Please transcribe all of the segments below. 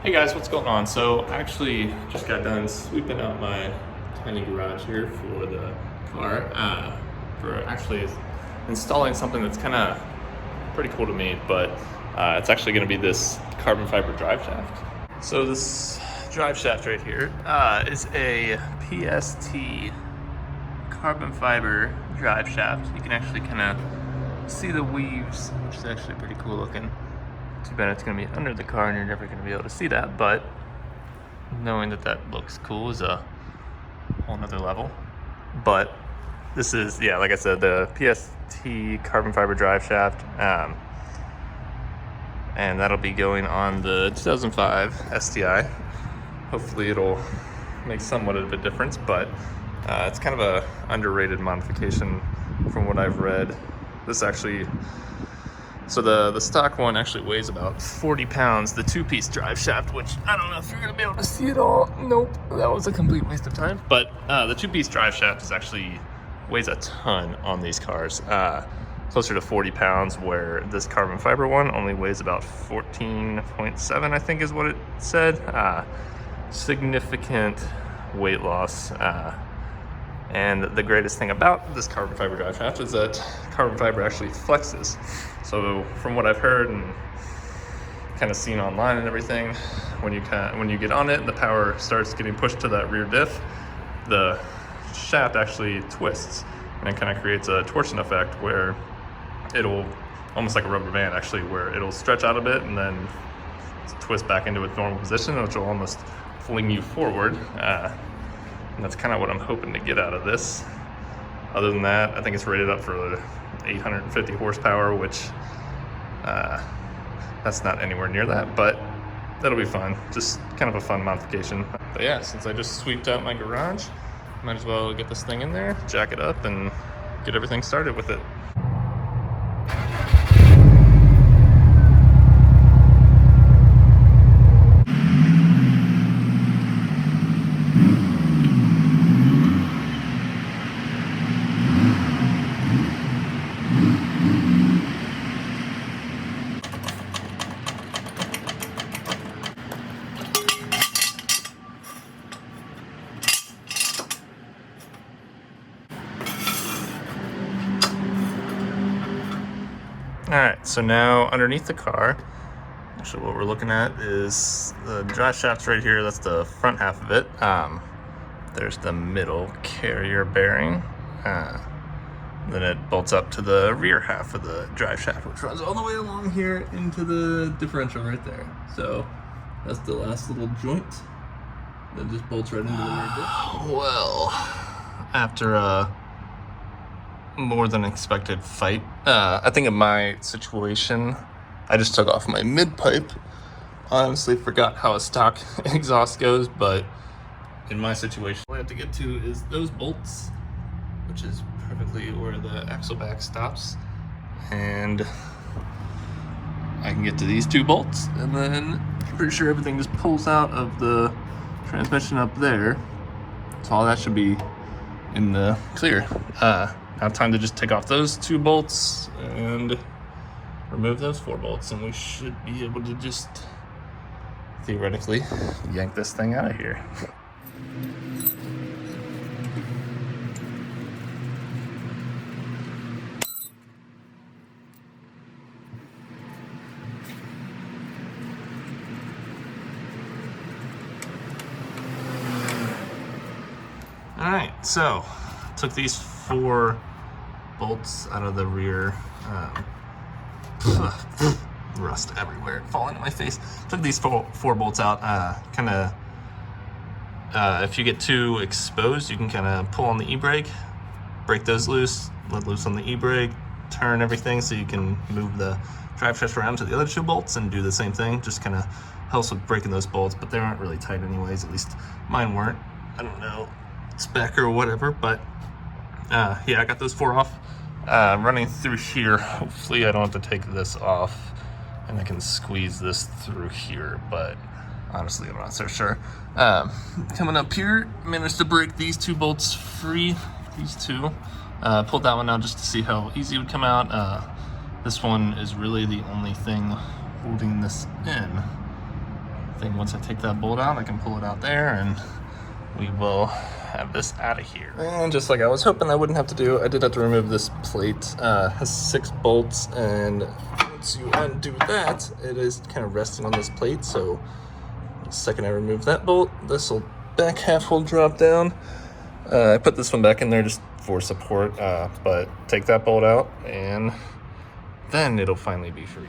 Hey guys, what's going on? So I actually just got done sweeping out my tiny garage here for the car, for actually installing something that's kind of pretty cool to me, but it's actually going to be this carbon fiber drive shaft. So this drive shaft right here is a PST carbon fiber drive shaft. You can actually kind of see the weaves, which is actually pretty cool looking. Too bad it's going to be under the car and you're never going to be able to see that, but knowing that that looks cool is a whole nother level. But this is, yeah, like I said, the PST carbon fiber drive shaft, and that'll be going on the 2005 STI. Hopefully it'll make somewhat of a difference, but it's kind of a underrated modification from what I've read. This actually, so the stock one actually weighs about 40 pounds, the two-piece drive shaft, which I don't know if you're gonna be able to see it all. Nope, that was a complete waste of time. But the two-piece drive shaft is actually weighs a ton on these cars, closer to 40 pounds, where this carbon fiber one only weighs about 14.7, I think is what it said. Significant weight loss. And the greatest thing about this carbon fiber drive shaft is that carbon fiber actually flexes. So from what I've heard and kind of seen online and everything, when you get on it and the power starts getting pushed to that rear diff, the shaft actually twists, and it kind of creates a torsion effect where it'll, almost like a rubber band actually, where it'll stretch out a bit and then twist back into its normal position, which will almost fling you forward. And that's kind of what I'm hoping to get out of this. Other than that, I think it's rated up for 850 horsepower, which that's not anywhere near that, but that'll be fun. Just kind of a fun modification. But yeah, since I just sweeped out my garage, might as well get this thing in there, jack it up, and get everything started with it. All right, so now underneath the car, actually what we're looking at is the drive shaft's right here. That's the front half of it. There's the middle carrier bearing. Then it bolts up to the rear half of the drive shaft, which runs all the way along here into the differential right there. So that's the last little joint that just bolts right into the rear diff. Well, after a more than expected fight, I think in my situation, I just took off my mid pipe. I honestly forgot how a stock exhaust goes, but in my situation, all I have to get to is those bolts, which is perfectly where the axle back stops, and I can get to these two bolts, and then I'm pretty sure everything just pulls out of the transmission up there. So all that should be in the clear. I have time to just take off those two bolts and remove those four bolts, and we should be able to just theoretically yank this thing out of here. All right, so took these four bolts out of the rear. Rust everywhere, falling in my face. Took these four bolts out. If you get too exposed, you can kind of pull on the e-brake, break those loose, let loose on the e-brake, turn everything so you can move the drive shaft around to the other two bolts and do the same thing. Just kind of helps with breaking those bolts, but they aren't really tight anyways. At least mine weren't. I don't know, spec or whatever, but yeah, I got those four off. Running through here, hopefully I don't have to take this off and I can squeeze this through here, but honestly I'm not so sure. Coming up here, managed to break these two bolts free, these two. Pulled that one out just to see how easy it would come out. This one is really the only thing holding this in I think once I take that bolt out, I can pull it out there and we will have this out of here. And just like I was hoping I wouldn't have to do, I did have to remove this plate. Has 6 bolts, and once you undo that, it is kind of resting on this plate. So the second I remove that bolt, this will back half will drop down. I put this one back in there just for support, but take that bolt out and then it'll finally be free.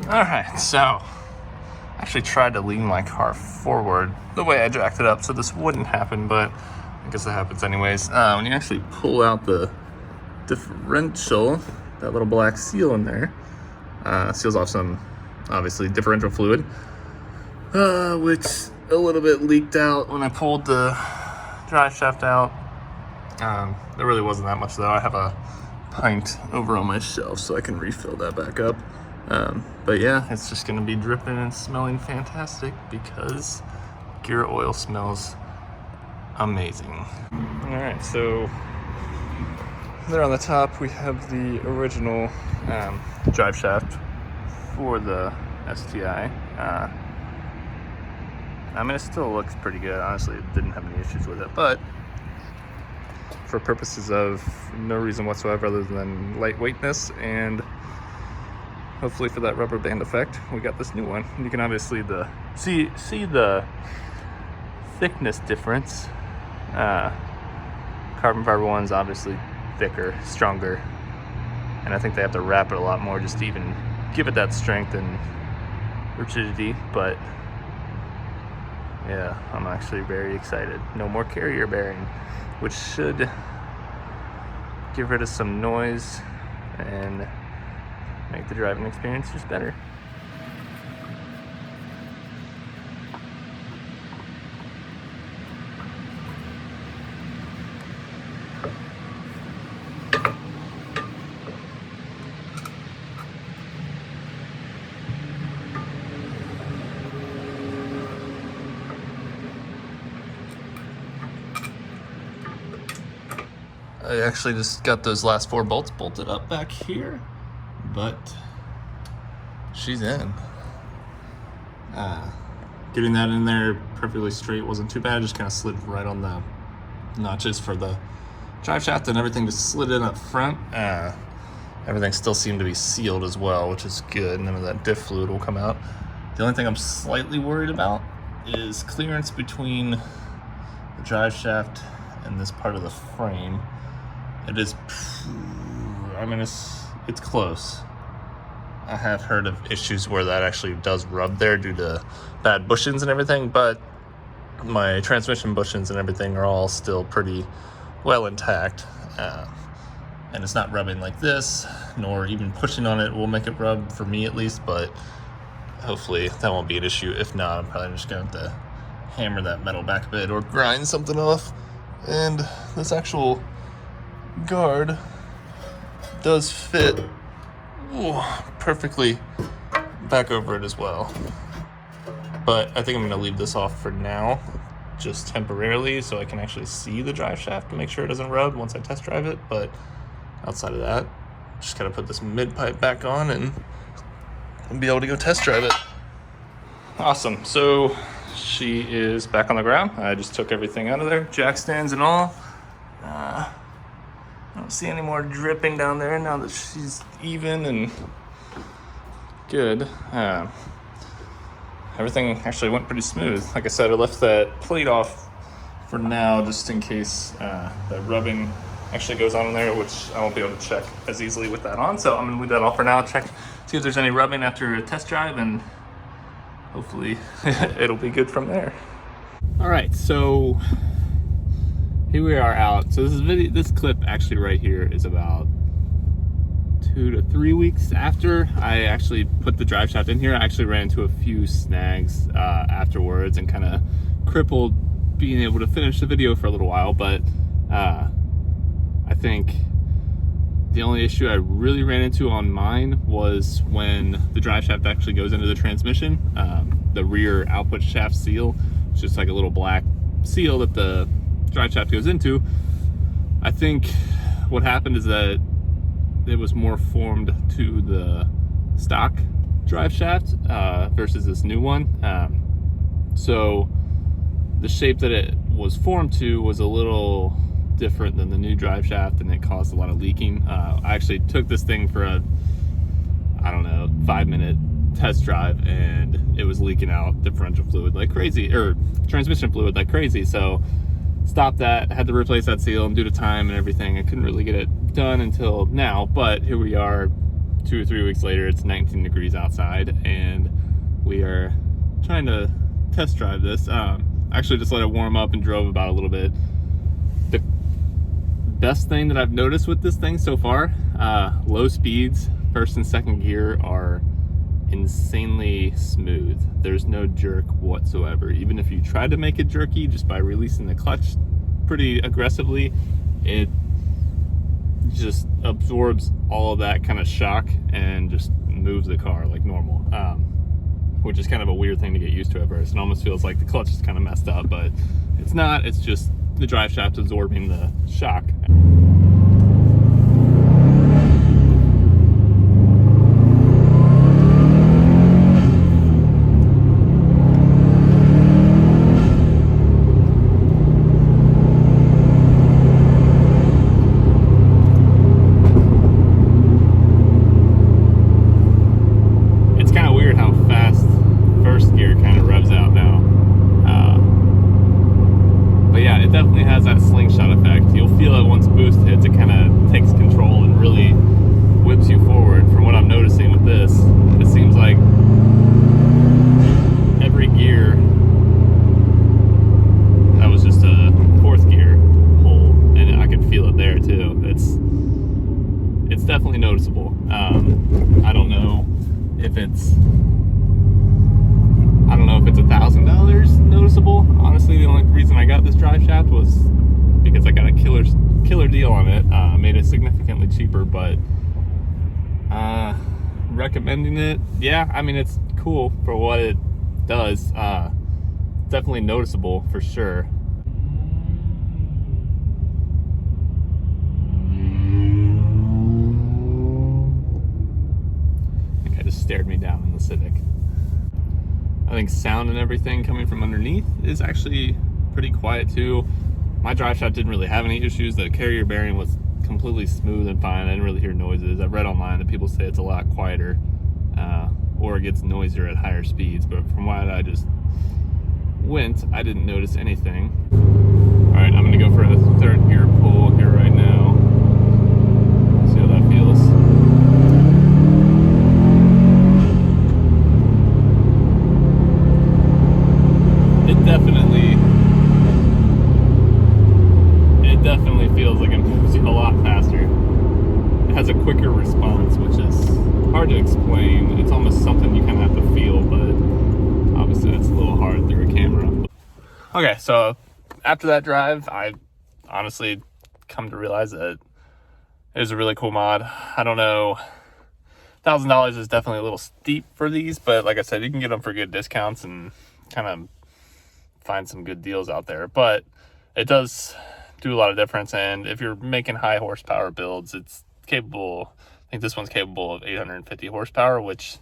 All right, so I actually tried to lean my car forward the way I jacked it up so this wouldn't happen, but I guess it happens anyways. When you actually pull out the differential, that little black seal in there, seals off some, obviously, differential fluid, which a little bit leaked out when I pulled the drive shaft out. There really wasn't that much though. I have a pint over on my shelf so I can refill that back up. But yeah, it's just gonna be dripping and smelling fantastic because gear oil smells amazing. All right, so there on the top we have the original drive shaft for the STI. I mean, it still looks pretty good. Honestly, it didn't have any issues with it, but for purposes of no reason whatsoever other than lightweightness and hopefully for that rubber band effect, we got this new one. You can obviously see the thickness difference. Carbon fiber one's obviously thicker, stronger, and I think they have to wrap it a lot more just to even give it that strength and rigidity. But yeah, I'm actually very excited. No more carrier bearing, which should get rid of some noise and make the driving experience just better. I actually just got those last 4 bolts bolted up back here, but she's in. Getting that in there perfectly straight wasn't too bad. Just kind of slid right on the notches for the drive shaft, and everything just slid in up front. Everything still seemed to be sealed as well, which is good. None of that diff fluid will come out. The only thing I'm slightly worried about is clearance between the drive shaft and this part of the frame. It is, I mean, it's close. I have heard of issues where that actually does rub there due to bad bushings and everything, but my transmission bushings and everything are all still pretty well intact. And it's not rubbing like this, nor even pushing on it will make it rub, for me at least, but hopefully that won't be an issue. If not, I'm probably just gonna have to hammer that metal back a bit or grind something off. And this actual guard does fit perfectly back over it as well, but I think I'm going to leave this off for now, just temporarily, so I can actually see the drive shaft to make sure it doesn't rub once I test drive it. But outside of that, just gotta put this mid pipe back on and be able to go test drive it. Awesome, so she is back on the ground. I just took everything out of there, jack stands and all. I don't see any more dripping down there now that she's even and good. Everything actually went pretty smooth. Like I said, I left that plate off for now just in case that rubbing actually goes on in there, which I won't be able to check as easily with that on. So I'm gonna leave that off for now, check, see if there's any rubbing after a test drive, and hopefully it'll be good from there. All right, so here we are out. So this clip actually right here is about 2 to 3 weeks after I actually put the drive shaft in here. I actually ran into a few snags afterwards and kind of crippled being able to finish the video for a little while, but I think the only issue I really ran into on mine was when the drive shaft actually goes into the transmission. The rear output shaft seal, it's just like a little black seal that the drive shaft goes into. I think what happened is that it was more formed to the stock drive shaft versus this new one. So the shape that it was formed to was a little different than the new drive shaft, and it caused a lot of leaking. I actually took this thing for a, I don't know, 5-minute test drive, and it was leaking out differential fluid like crazy, or transmission fluid like crazy. So stopped that, had to replace that seal, and due to time and everything, I couldn't really get it done until now. But here we are 2 or 3 weeks later. It's 19 degrees outside, and we are trying to test drive this. Actually just let it warm up and drove about a little bit. The best thing that I've noticed with this thing so far, low speeds, first and second gear, are insanely smooth. There's no jerk whatsoever. Even if you try to make it jerky just by releasing the clutch pretty aggressively, it just absorbs all of that kind of shock and just moves the car like normal, which is kind of a weird thing to get used to at first. It almost feels like the clutch is kind of messed up, but it's not. It's just the drive shaft absorbing the shock. Definitely has that slingshot effect. You'll feel it once boost hits. It kind of takes control and really whips you forward. From what I'm noticing with this, it seems like every gear, that was just a fourth gear pull, and I could feel it there too. It's definitely noticeable. I don't know if it's $1,000 noticeable. Honestly, the only reason I got this drive shaft was because I got a killer deal on it. Made it significantly cheaper, but recommending it, yeah. I mean, it's cool for what it does. Definitely noticeable for sure. I think I just stared me down in the Civic. I think sound and everything coming from underneath is actually pretty quiet too. My drive shaft didn't really have any issues. The carrier bearing was completely smooth and fine. I didn't really hear noises. I've read online that people say it's a lot quieter, or it gets noisier at higher speeds, but from what I just went, I didn't notice anything. All right, I'm gonna go for a third gear pull here right now. See how that feels. It definitely feels like it moves you a lot faster. It has a quicker response, which is hard to explain. It's almost something you kind of have to feel, but obviously it's a little hard through a camera. Okay, so after that drive, I honestly come to realize that it was a really cool mod. I don't know, $1,000 is definitely a little steep for these, but like I said, you can get them for good discounts and kind of find some good deals out there. But it does do a lot of difference, and if you're making high horsepower builds, it's capable. I think this one's capable of 850 horsepower, which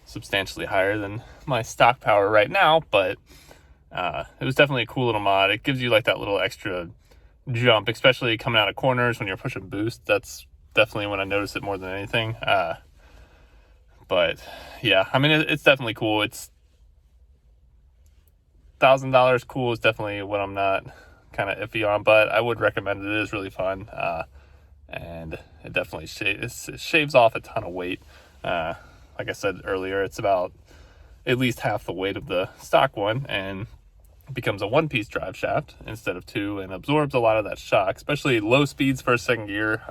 is substantially higher than my stock power right now, but it was definitely a cool little mod. It gives you like that little extra jump, especially coming out of corners when you're pushing boost. That's definitely when I noticed it more than anything. But yeah, I mean, it's definitely cool. It's $1,000 cool is definitely what I'm not kind of iffy on, but I would recommend it. It is really fun, and it definitely shaves off a ton of weight. Like I said earlier, it's about at least half the weight of the stock one, and becomes a one-piece drive shaft instead of two, and absorbs a lot of that shock. Especially low speeds, first, second gear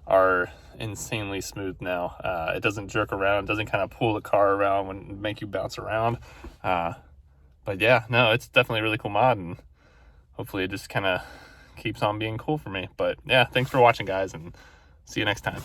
are insanely smooth now. It doesn't jerk around, doesn't kind of pull the car around and make you bounce around. But yeah, no, it's definitely a really cool mod, and hopefully it just kind of keeps on being cool for me. But yeah, thanks for watching, guys, and see you next time.